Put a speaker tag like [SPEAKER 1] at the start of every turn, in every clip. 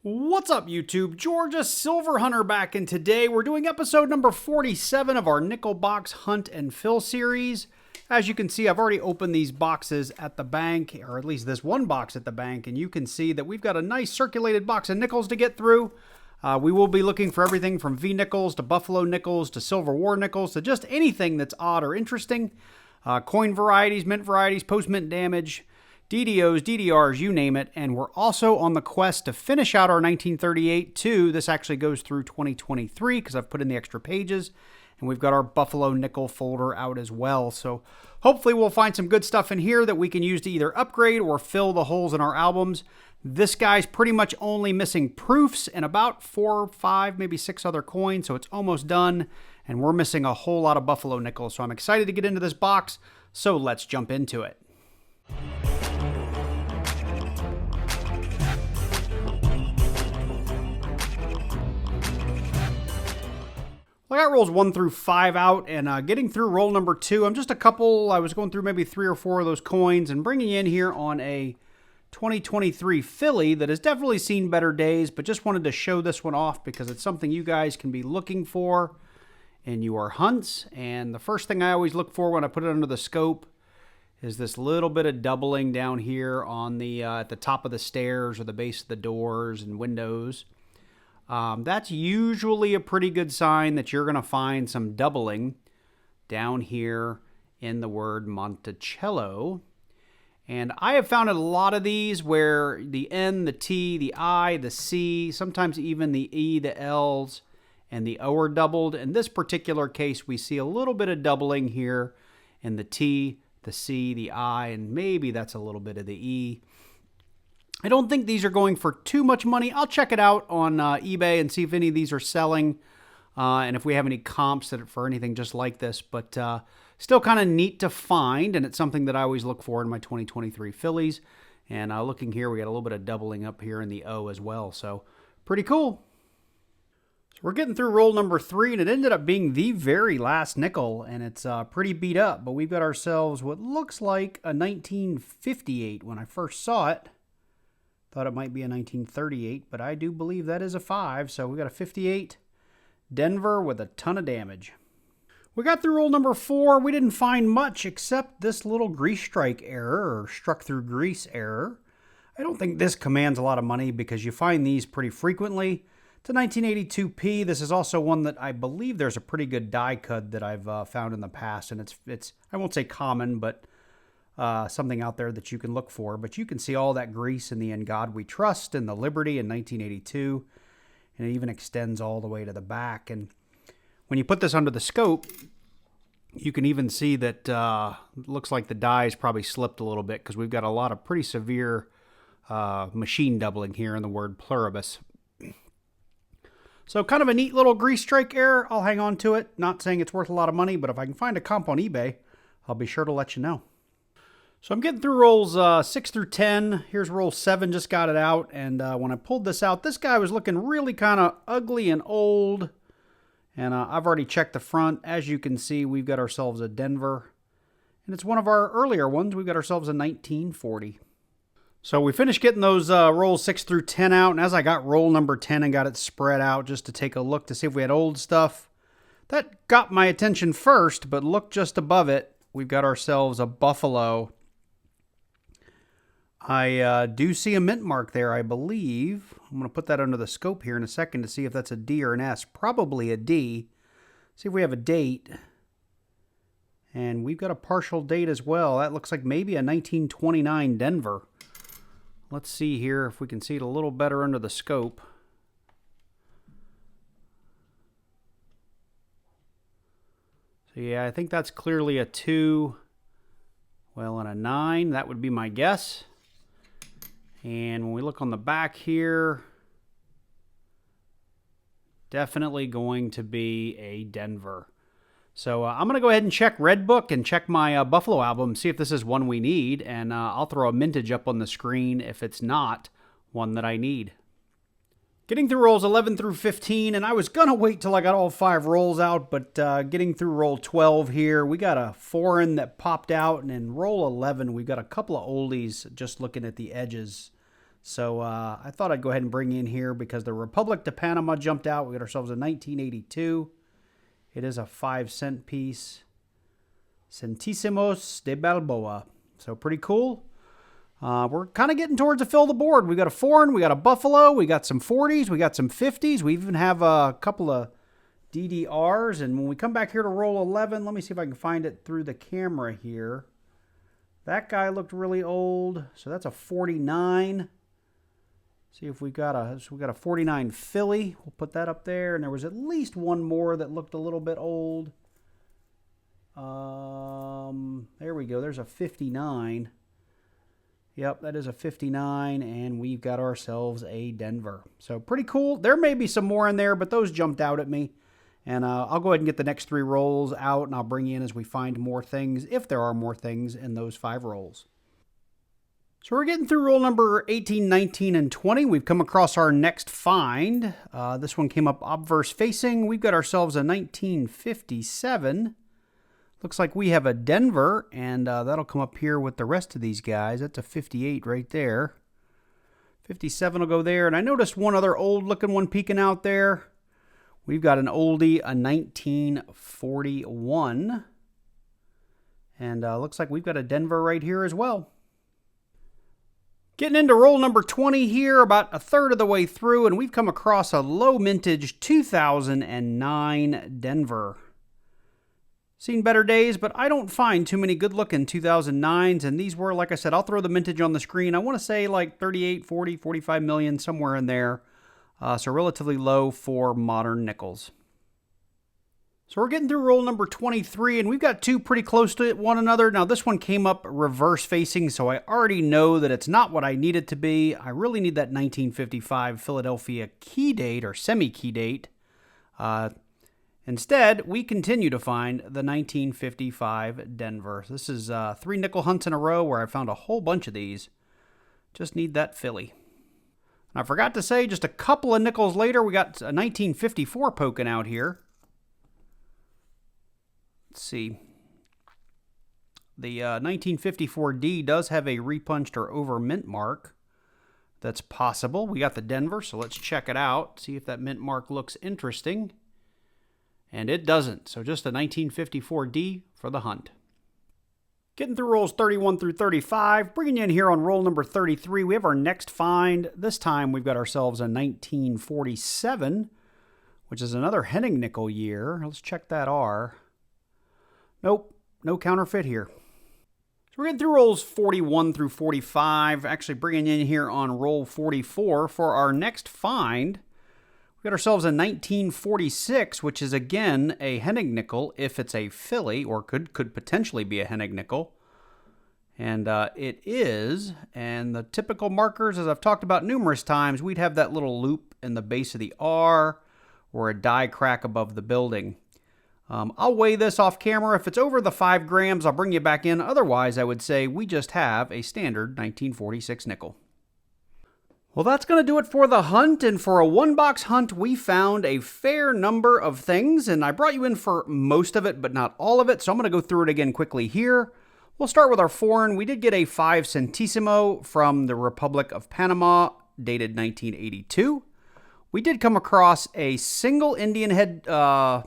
[SPEAKER 1] What's up, YouTube? Georgia Silver Hunter back, and today we're doing episode number 47 of our nickel box hunt and fill series. As you can see, I've already opened these boxes at the bank, or at least this one box at the bank, and you can see that we've got a nice circulated box of nickels to get through. We will be looking for everything from V nickels to Buffalo nickels to Silver War nickels to just anything that's odd or interesting. Coin varieties, mint varieties, post-mint damage, DDOs, DDRs, you name it. And we're also on the quest to finish out our 1938 too. This actually goes through 2023 because I've put in the extra pages. And we've got our Buffalo nickel folder out as well. So hopefully we'll find some good stuff in here that we can use to either upgrade or fill the holes in our albums. This guy's pretty much only missing proofs and about 4, 5, maybe 6 other coins. So it's almost done. And we're missing a whole lot of Buffalo nickels. So I'm excited to get into this box. So let's jump into it. Well, I got rolls 1 through 5 out, and getting through roll number 2, I was going through maybe 3 or 4 of those coins and bringing you in here on a 2023 Philly that has definitely seen better days, but just wanted to show this one off because it's something you guys can be looking for in your hunts. And the first thing I always look for when I put it under the scope is this little bit of doubling down here on the at the top of the stairs or the base of the doors and windows. That's usually a pretty good sign that you're going to find some doubling down here in the word Monticello. And I have found a lot of these where the N, the T, the I, the C, sometimes even the E, the L's, and the O are doubled. In this particular case, we see a little bit of doubling here in the T, the C, the I, and maybe that's a little bit of the E. I don't think these are going for too much money. I'll check it out on eBay and see if any of these are selling and if we have any comps for anything just like this. But still kind of neat to find, and it's something that I always look for in my 2023 Phillies. And looking here, we got a little bit of doubling up here in the O as well. So pretty cool. So we're getting through roll number 3, and it ended up being the very last nickel, and it's pretty beat up. But we've got ourselves what looks like a 1958 when I first saw it. Thought it might be a 1938, but I do believe that is a 5. So we got a 58 Denver with a ton of damage. We got through roll number 4. We didn't find much except this little grease strike error or struck through grease error. I don't think this commands a lot of money because you find these pretty frequently. It's a 1982P. This is also one that I believe there's a pretty good die cut that I've found in the past, and it's I won't say common, but something out there that you can look for. But you can see all that grease in the In God We Trust and the Liberty in 1982. And it even extends all the way to the back. And when you put this under the scope, you can even see that it looks like the die's probably slipped a little bit because we've got a lot of pretty severe machine doubling here in the word pluribus. So kind of a neat little grease strike error. I'll hang on to it. Not saying it's worth a lot of money, but if I can find a comp on eBay, I'll be sure to let you know. So I'm getting through rolls 6 through 10. Here's roll 7, just got it out. And when I pulled this out, this guy was looking really kind of ugly and old. And I've already checked the front. As you can see, we've got ourselves a Denver. And it's one of our earlier ones. We've got ourselves a 1940. So we finished getting those rolls 6 through 10 out. And as I got roll number 10 and got it spread out just to take a look to see if we had old stuff, that got my attention first. But look just above it. We've got ourselves a Buffalo. I do see a mint mark there, I believe. I'm going to put that under the scope here in a second to see if that's a D or an S. Probably a D. See if we have a date. And we've got a partial date as well. That looks like maybe a 1929 Denver. Let's see here if we can see it a little better under the scope. So yeah, I think that's clearly a 2. Well, and a 9. That would be my guess. And when we look on the back here, definitely going to be a Denver. So I'm going to go ahead and check Redbook and check my Buffalo album, see if this is one we need. And I'll throw a mintage up on the screen if it's not one that I need. Getting through rolls 11 through 15, and I was going to wait till I got all 5 rolls out, but getting through roll 12 here, we got a foreign that popped out, and in roll 11, we got a couple of oldies just looking at the edges. So I thought I'd go ahead and bring in here because the Republic de Panama jumped out. We got ourselves a 1982. It is a 5-cent piece. Centísimos de Balboa. So pretty cool. We're kind of getting towards the fill of the board. We got a foreign, we got a Buffalo, we got some 40s, we got some 50s. We even have a couple of DDRs. And when we come back here to roll 11, let me see if I can find it through the camera here. That guy looked really old. So that's a 49. See if we got a 49 Philly. We'll put that up there. And there was at least one more that looked a little bit old. There we go. There's a 59. Yep, that is a 59, and we've got ourselves a Denver. So pretty cool. There may be some more in there, but those jumped out at me. And I'll go ahead and get the next 3 rolls out, and I'll bring you in as we find more things, if there are more things in those 5 rolls. So we're getting through roll number 18, 19, and 20. We've come across our next find. This one came up obverse facing. We've got ourselves a 1957. Looks like we have a Denver, and that'll come up here with the rest of these guys. That's a 58 right there. 57 will go there. And I noticed one other old-looking one peeking out there. We've got an oldie, a 1941. And looks like we've got a Denver right here as well. Getting into roll number 20 here, about a third of the way through, and we've come across a low mintage 2009 Denver. Seen better days, but I don't find too many good-looking 2009s, and these were, like I said, I'll throw the mintage on the screen. I want to say like 38, 40, 45 million, somewhere in there. So relatively low for modern nickels. So we're getting through roll number 23, and we've got 2 pretty close to one another. Now, this one came up reverse-facing, so I already know that it's not what I need it to be. I really need that 1955 Philadelphia key date, or semi-key date. Instead, we continue to find the 1955 Denver. This is 3 nickel hunts in a row where I found a whole bunch of these. Just need that Philly. And I forgot to say, just a couple of nickels later, we got a 1954 poking out here. Let's see. The 1954D does have a repunched or over mint mark. That's possible. We got the Denver, so let's check it out. See if that mint mark looks interesting. And it doesn't, so just a 1954D for the hunt. Getting through rolls 31 through 35, bringing you in here on roll number 33. We have our next find. This time we've got ourselves a 1947, which is another Henning nickel year. Let's check that R. Nope, no counterfeit here. So we're getting through rolls 41 through 45, actually bringing you in here on roll 44 for our next find. We got ourselves a 1946, which is again a Hennig nickel if it's a Philly, or could potentially be a Hennig nickel. And it is, and the typical markers, as I've talked about numerous times, we'd have that little loop in the base of the R or a die crack above the building. I'll weigh this off camera. If it's over the 5 grams, I'll bring you back in. Otherwise, I would say we just have a standard 1946 nickel. Well, that's going to do it for the hunt, and for a 1-box hunt, we found a fair number of things, and I brought you in for most of it, but not all of it, so I'm going to go through it again quickly here. We'll start with our foreign. We did get a 5 centésimo from the Republic of Panama, dated 1982. We did come across a single Indian head, a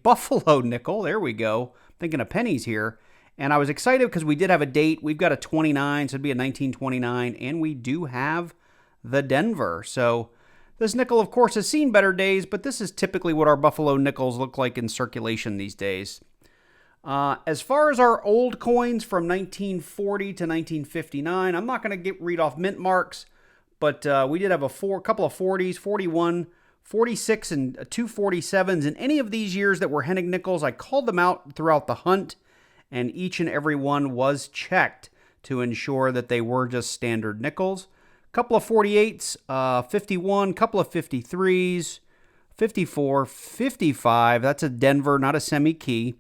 [SPEAKER 1] Buffalo nickel. There we go. Thinking of pennies here. And I was excited because we did have a date. We've got a 29, so it'd be a 1929, and we do have the Denver. So this nickel, of course, has seen better days, but this is typically what our Buffalo nickels look like in circulation these days. As far as our old coins from 1940 to 1959, I'm not going to read off mint marks, but we did have a couple of 40s, 41, 46, and 2 47s. In any of these years that were Hennig nickels, I called them out throughout the hunt, and each and every one was checked to ensure that they were just standard nickels. Couple of 48s, 51, couple of 53s, 54, 55. That's a Denver, not a semi-key.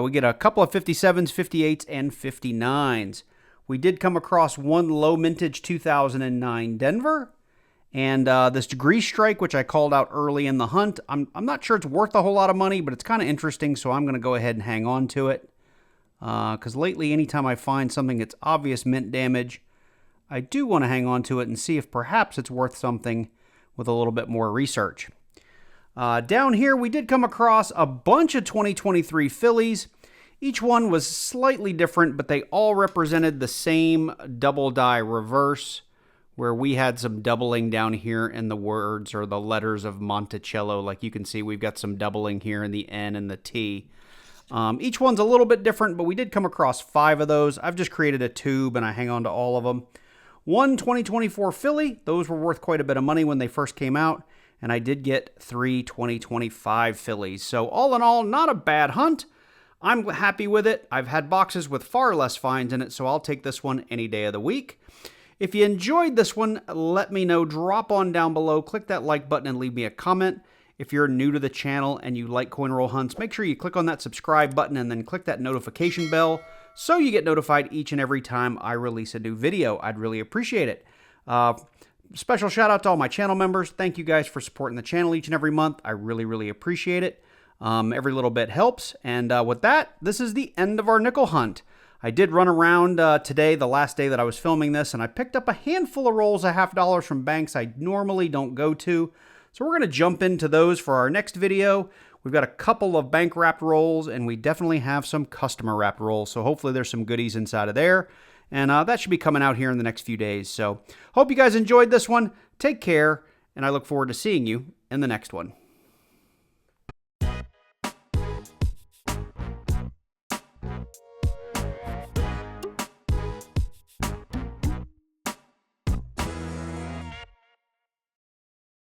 [SPEAKER 1] We get a couple of 57s, 58s, and 59s. We did come across one low mintage 2009 Denver. And this grease strike, which I called out early in the hunt, I'm not sure it's worth a whole lot of money, but it's kind of interesting, so I'm going to go ahead and hang on to it. Because lately, anytime I find something that's obvious mint damage, I do want to hang on to it and see if perhaps it's worth something with a little bit more research. Down here, we did come across a bunch of 2023 fillies. Each one was slightly different, but they all represented the same double die reverse, where we had some doubling down here in the words or the letters of Monticello. Like you can see, we've got some doubling here in the N and the T. Each one's a little bit different, but we did come across 5 of those. I've just created a tube, and I hang on to all of them. One 2024 filly. Those were worth quite a bit of money when they first came out, and I did get 3 2025 fillies. So all in all, not a bad hunt. I'm happy with it. I've had boxes with far less finds in it, so I'll take this one any day of the week. If you enjoyed this one, let me know. Drop on down below, click that like button, and leave me a comment. If you're new to the channel and you like coin roll hunts, make sure you click on that subscribe button and then click that notification bell so you get notified each and every time I release a new video. I'd really appreciate it. Special shout out to all my channel members. Thank you guys for supporting the channel each and every month. I really, really appreciate it. Every little bit helps. And with that, this is the end of our nickel hunt. I did run around today, the last day that I was filming this, and I picked up a handful of rolls of $50 from banks I normally don't go to. So we're going to jump into those for our next video. We've got a couple of bank wrapped rolls, and we definitely have some customer wrapped rolls. So hopefully there's some goodies inside of there. And that should be coming out here in the next few days. So hope you guys enjoyed this one. Take care, and I look forward to seeing you in the next one.